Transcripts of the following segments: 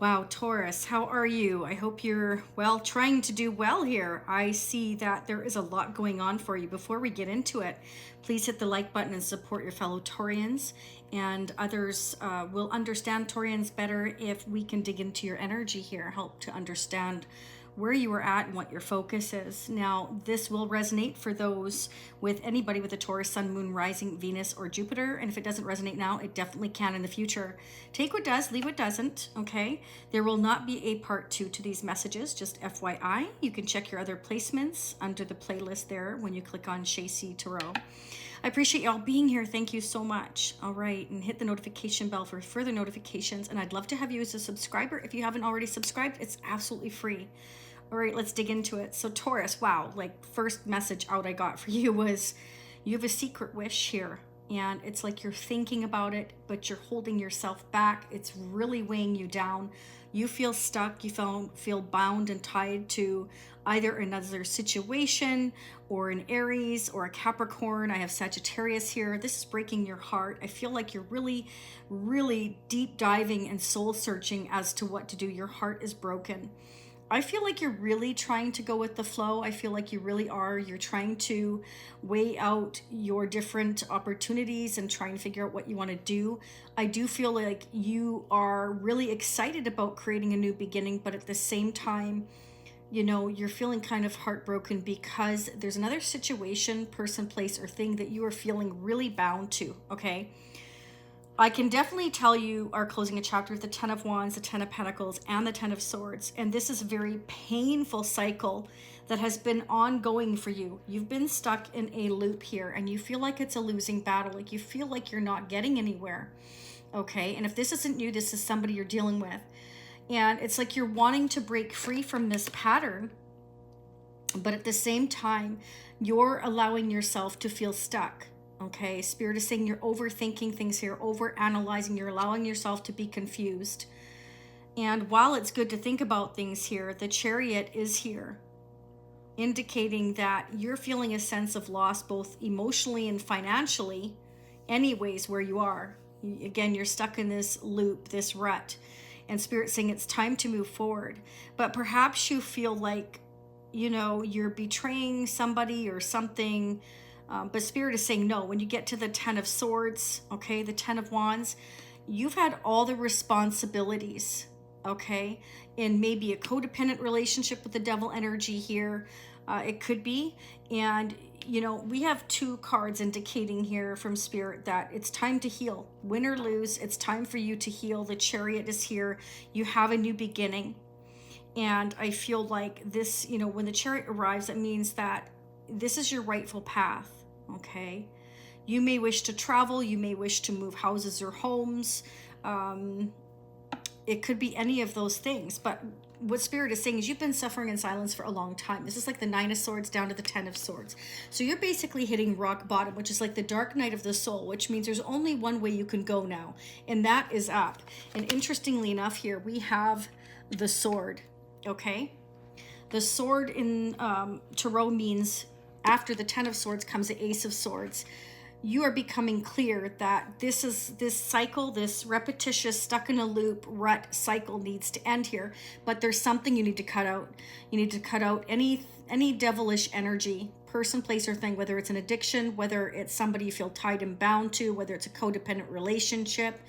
Wow, Taurus, how are you? I hope you're, well, trying to do well here. I see that there is a lot going on for you. Before we get into it, please hit the like button and support your fellow Taurians. And others will understand Taurians better if we can dig into your energy here, help to understand where you are at and what your focus is. Now, this will resonate for those with anybody with a Taurus Sun, Moon, Rising, Venus, or Jupiter. And if it doesn't resonate now, it definitely can in the future. Take what does, leave what doesn't, okay? There will not be a part 2 to these messages, just FYI. You can check your other placements under the playlist there when you click on Shacy Tarot. I appreciate y'all being here. Thank you so much. All right, and hit the notification bell for further notifications. And I'd love to have you as a subscriber. If you haven't already subscribed, it's absolutely free. All right, let's dig into it. So Taurus, wow, like first message out I got for you was you have a secret wish here. And it's like you're thinking about it, but you're holding yourself back. It's really weighing you down. You feel stuck. You feel bound and tied to either another situation or an Aries or a Capricorn. I have Sagittarius here. This is breaking your heart. I feel like you're really, really deep diving and soul searching as to what to do. Your heart is broken. I feel like you're really trying to go with the flow. I feel like you really are. You're trying to weigh out your different opportunities and trying to figure out what you want to do. I do feel like you are really excited about creating a new beginning, but at the same time, you know, you're feeling kind of heartbroken because there's another situation, person, place, or thing that you are feeling really bound to, okay? I can definitely tell you are closing a chapter with the 10 of Wands, the 10 of Pentacles, and the 10 of Swords. And this is a very painful cycle that has been ongoing for you. You've been stuck in a loop here and you feel like it's a losing battle. Like you feel like you're not getting anywhere. Okay, and if this isn't you, this is somebody you're dealing with. And it's like you're wanting to break free from this pattern, but at the same time, you're allowing yourself to feel stuck. Okay, Spirit is saying you're overthinking things here, over-analyzing, you're allowing yourself to be confused. And while it's good to think about things here, the Chariot is here, indicating that you're feeling a sense of loss, both emotionally and financially, anyways, where you are. Again, you're stuck in this loop, this rut. And Spirit saying it's time to move forward. But perhaps you feel like, you know, you're betraying somebody or something. But Spirit is saying no. When you get to the 10 of Swords, okay, the 10 of Wands, you've had all the responsibilities, okay, in maybe a codependent relationship with the devil energy here. It could be. And, you know, we have 2 cards indicating here from Spirit that it's time to heal. Win or lose, it's time for you to heal. The Chariot is here. You have a new beginning. And I feel like this, you know, when the Chariot arrives, it means that this is your rightful path. Okay, you may wish to travel, you may wish to move houses or homes. It could be any of those things, but what Spirit is saying is you've been suffering in silence for a long time. This is like the 9 of Swords down to the 10 of Swords. So you're basically hitting rock bottom, which is like the dark night of the soul, which means there's only one way you can go now, and that is up. And interestingly enough here, we have the sword, okay? The sword in Tarot means after the 10 of Swords comes the Ace of Swords. You are becoming clear that this cycle, this repetitious, stuck in a loop, rut cycle needs to end here. But there's something you need to cut out. You need to cut out any devilish energy, person, place, or thing, whether it's an addiction, whether it's somebody you feel tied and bound to, whether it's a codependent relationship.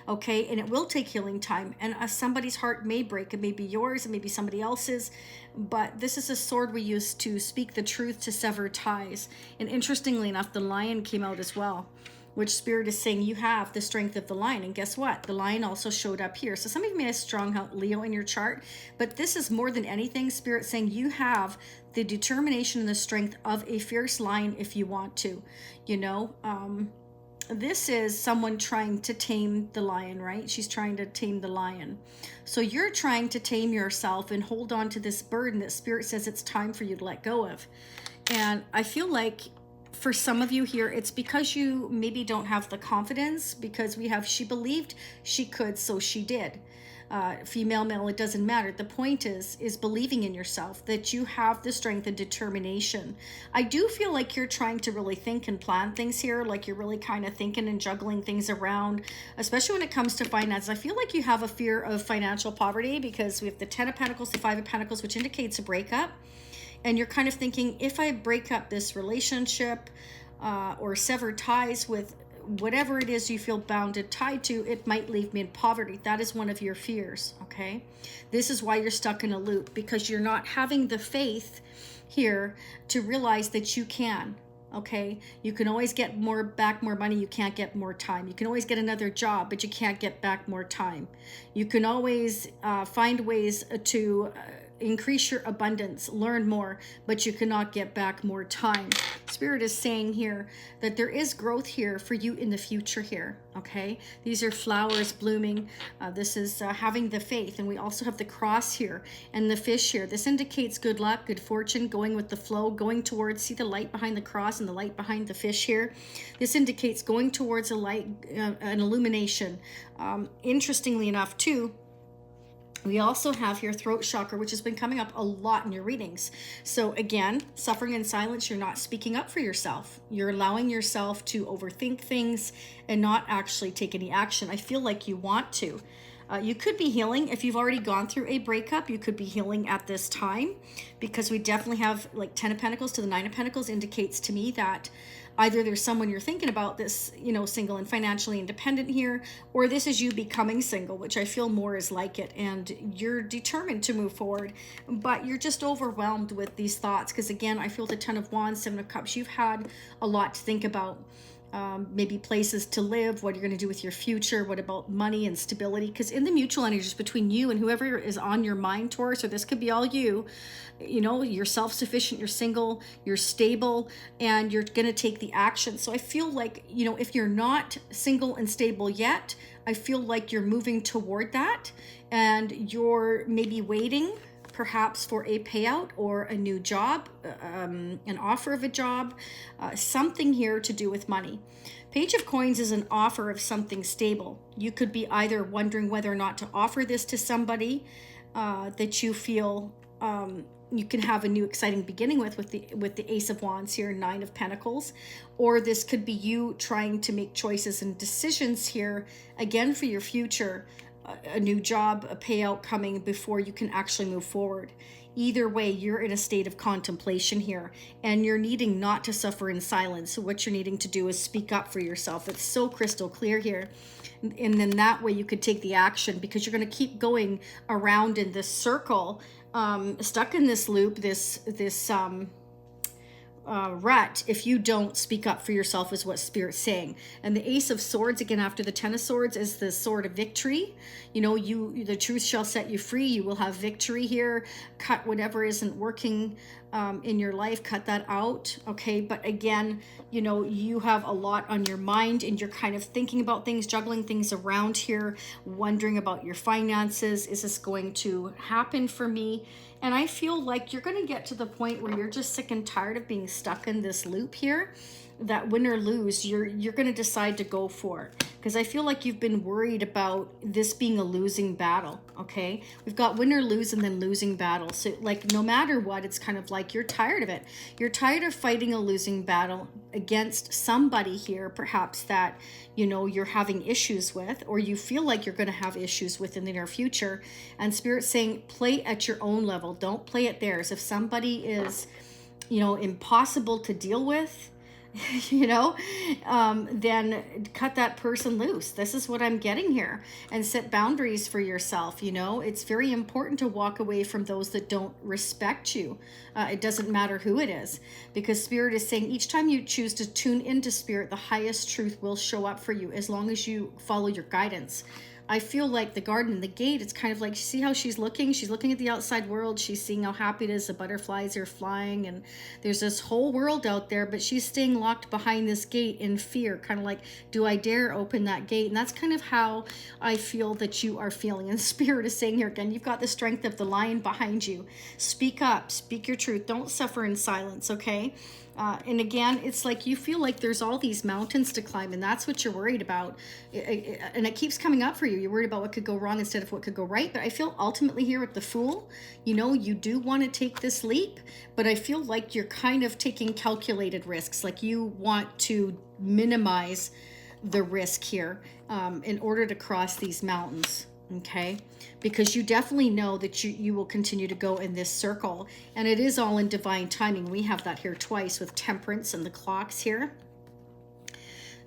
Okay, and it will take healing time, and somebody's heart may break. It may be yours, it may be somebody else's, but this is a sword we use to speak the truth, to sever ties. And interestingly enough, the lion came out as well, which Spirit is saying you have the strength of the lion. And guess what? The lion also showed up here. So some of you may have strong Leo in your chart, but this is more than anything, Spirit saying you have the determination and the strength of a fierce lion if you want to, you know. This is someone trying to tame the lion, right? She's trying to tame the lion. So you're trying to tame yourself and hold on to this burden that Spirit says it's time for you to let go of. And I feel like for some of you here, it's because you maybe don't have the confidence, because we have, she believed she could, so she did. female, male, it doesn't matter. The point is believing in yourself, that you have the strength and determination. I do feel like you're trying to really think and plan things here, like you're really kind of thinking and juggling things around, especially when it comes to finance. I feel like you have a fear of financial poverty because we have the 10 of Pentacles, the 5 of Pentacles, which indicates a breakup. And you're kind of thinking, if I break up this relationship or sever ties with whatever it is you feel bounded, tied to, it might leave me in poverty. That is one of your fears, okay? This is why you're stuck in a loop, because you're not having the faith here to realize that you can, okay? You can always get back more money. You can't get more time. You can always get another job, but you can't get back more time. You can always find ways to increase your abundance, learn more, but you cannot get back more time. Spirit is saying here that there is growth here for you in the future here, okay? These are flowers blooming. This is having the faith. And we also have the cross here and the fish here. This indicates good luck, good fortune, going with the flow, going towards, see the light behind the cross and the light behind the fish here. This indicates going towards a light, an illumination. Interestingly enough too, we also have here throat chakra, which has been coming up a lot in your readings. So again, suffering in silence, you're not speaking up for yourself. You're allowing yourself to overthink things and not actually take any action. I feel like you want to. You could be healing. If you've already gone through a breakup, you could be healing at this time, because we definitely have like 10 of Pentacles to the 9 of Pentacles indicates to me that either there's someone you're thinking about this, you know, single and financially independent here, or this is you becoming single, which I feel more is like it, and you're determined to move forward, but you're just overwhelmed with these thoughts, because again, I feel the 10 of Wands, 7 of Cups, you've had a lot to think about. Maybe places to live, what you're going to do with your future, what about money and stability, because in the mutual energies between you and whoever is on your mind, Taurus, or this could be all you, you know, you're self-sufficient, you're single, you're stable, and you're going to take the action. So I feel like, you know, if you're not single and stable yet, I feel like you're moving toward that, and you're maybe waiting perhaps for a payout or a new job, an offer of a job, something here to do with money. Page of Coins is an offer of something stable. You could be either wondering whether or not to offer this to somebody that you feel you can have a new exciting beginning with the Ace of Wands here, 9 of Pentacles, or this could be you trying to make choices and decisions here again for your future, a new job, a payout coming before you can actually move forward. Either way, you're in a state of contemplation here, and you're needing not to suffer in silence. So what you're needing to do is speak up for yourself. It's so crystal clear here. And then that way you could take the action, because you're going to keep going around in this circle, stuck in this loop, this rut, if you don't speak up for yourself, is what Spirit's saying. And the Ace of Swords, again, after the 10 of Swords, is the sword of victory. You know, the truth shall set you free. You will have victory here. Cut whatever isn't working in your life, cut that out, okay? But again, you know, you have a lot on your mind, and you're kind of thinking about things, juggling things around here, wondering about your finances. Is this going to happen for me? And I feel like you're going to get to the point where you're just sick and tired of being stuck in this loop here, that win or lose, you're going to decide to go for it. Because I feel like you've been worried about this being a losing battle, okay? We've got win or lose and then losing battle. So like no matter what, it's kind of like you're tired of it. You're tired of fighting a losing battle against somebody here, perhaps that, you know, you're having issues with, or you feel like you're going to have issues with in the near future. And Spirit's saying, play at your own level. Don't play at theirs. If somebody is, you know, impossible to deal with, you know, then cut that person loose. This is what I'm getting here. And set boundaries for yourself. You know, it's very important to walk away from those that don't respect you. It doesn't matter who it is, because Spirit is saying each time you choose to tune into Spirit, the highest truth will show up for you as long as you follow your guidance. I feel like the garden and the gate, it's kind of like, see how she's looking? She's looking at the outside world. She's seeing how happy it is. The butterflies are flying, and there's this whole world out there, but she's staying locked behind this gate in fear, kind of like, do I dare open that gate? And that's kind of how I feel that you are feeling. And Spirit is saying here again, you've got the strength of the lion behind you. Speak up, speak your truth. Don't suffer in silence, okay? And again, it's like you feel like there's all these mountains to climb, and that's what you're worried about. And it keeps coming up for you. You're worried about what could go wrong instead of what could go right. But I feel ultimately here with the Fool, you know, you do want to take this leap, but I feel like you're kind of taking calculated risks. Like you want to minimize the risk here in order to cross these mountains. Okay, because you definitely know that you will continue to go in this circle, and it is all in divine timing. We have that here twice with Temperance and the clocks here.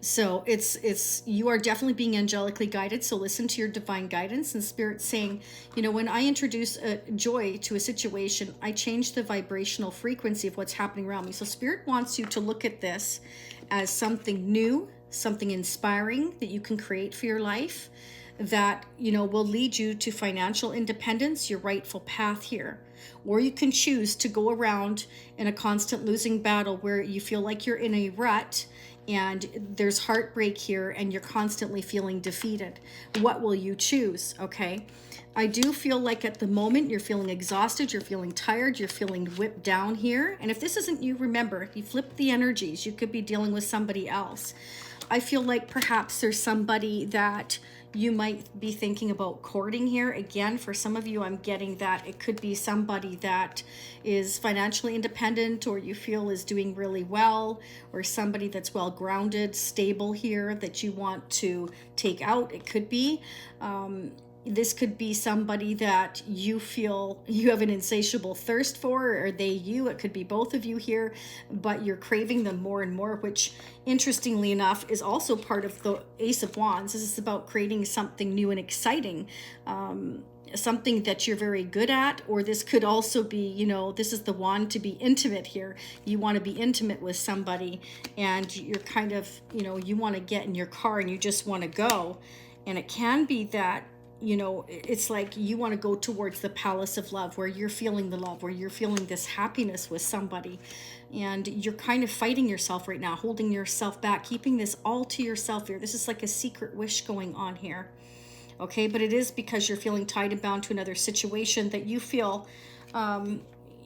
So it's you are definitely being angelically guided. So listen to your divine guidance, and Spirit saying, you know, when I introduce joy to a situation, I change the vibrational frequency of what's happening around me. So Spirit wants you to look at this as something new, something inspiring that you can create for your life, that, you know, will lead you to financial independence, your rightful path here. Or you can choose to go around in a constant losing battle where you feel like you're in a rut and there's heartbreak here and you're constantly feeling defeated. What will you choose? Okay. I do feel like at the moment you're feeling exhausted, you're feeling tired, you're feeling whipped down here. And if this isn't you, remember, you flip the energies, you could be dealing with somebody else. I feel like perhaps there's somebody that you might be thinking about courting here. Again, for some of you, I'm getting that it could be somebody that is financially independent or you feel is doing really well, or somebody that's well grounded, stable here that you want to take out. It could be this could be somebody that you feel you have an insatiable thirst for, or they you. It could be both of you here, but you're craving them more and more, which interestingly enough is also part of the Ace of Wands. This is about creating something new and exciting, something that you're very good at. Or this could also be, you know, this is the wand to be intimate here. You want to be intimate with somebody and you're kind of, you know, you want to get in your car and you just want to go. And it can be that, you know, it's like you want to go towards the palace of love where you're feeling the love, where you're feeling this happiness with somebody. And you're kind of fighting yourself right now, holding yourself back, keeping this all to yourself here. This is like a secret wish going on here. Okay, but it is because you're feeling tied and bound to another situation that you feel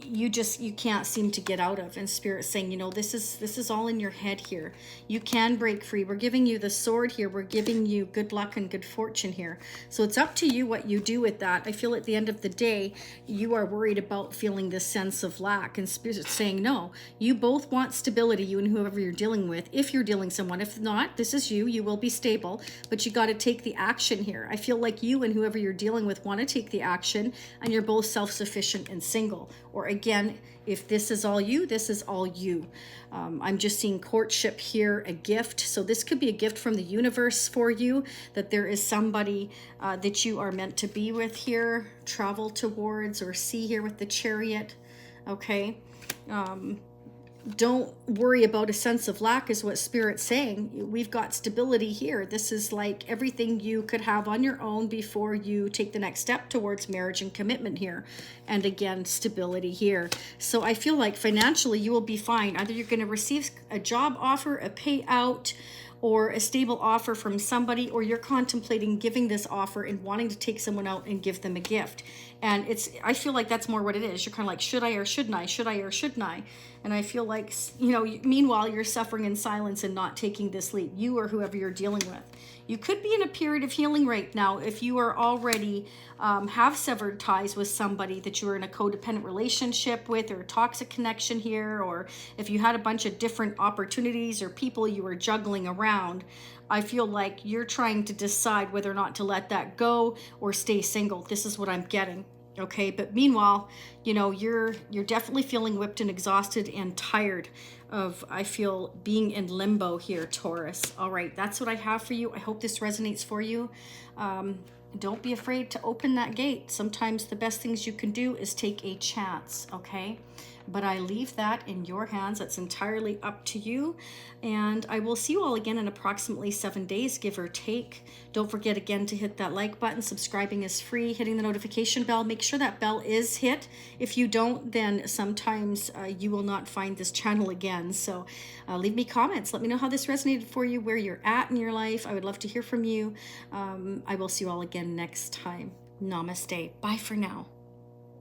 you can't seem to get out of. And Spirit saying, you know, this is all in your head here. You can break free. We're giving you the sword here. We're giving you good luck and good fortune here. So it's up to you what you do with that. I feel at the end of the day, you are worried about feeling this sense of lack, and Spirit saying, no, you both want stability, you and whoever you're dealing with. If you're dealing someone, if not, this is you will be stable, but you got to take the action here. I feel like you and whoever you're dealing with want to take the action, and you're both self-sufficient and single. Or again, if this is all you, this is all you. I'm just seeing courtship here, a gift. So this could be a gift from the universe for you, that there is somebody that you are meant to be with here, travel towards, or see here with the Chariot. Okay. Don't worry about a sense of lack is what Spirit's saying. We've got stability here. This is like everything you could have on your own before you take the next step towards marriage and commitment here. And again, stability here. So I feel like financially you will be fine. Either you're going to receive a job offer, a payout, or a stable offer from somebody, or you're contemplating giving this offer and wanting to take someone out and give them a gift. And I feel like that's more what it is. You're kind of like, should I or shouldn't I? Should I or shouldn't I? And I feel like, you know, meanwhile, you're suffering in silence and not taking this leap, you or whoever you're dealing with. You could be in a period of healing right now if you are already have severed ties with somebody that you were in a codependent relationship with, or a toxic connection here, or if you had a bunch of different opportunities or people you were juggling around. I feel like you're trying to decide whether or not to let that go or stay single. This is what I'm getting. Okay, but meanwhile, you know, you're definitely feeling whipped and exhausted and tired of, I feel, being in limbo here, Taurus. All right, that's what I have for you. I hope this resonates for you. Don't be afraid to open that gate. Sometimes the best things you can do is take a chance, okay? But I leave that in your hands. That's entirely up to you. And I will see you all again in approximately 7 days, give or take. Don't forget again to hit that like button. Subscribing is free. Hitting the notification bell. Make sure that bell is hit. If you don't, then sometimes you will not find this channel again. So leave me comments. Let me know how this resonated for you, where you're at in your life. I would love to hear from you. I will see you all again next time. Namaste. Bye for now.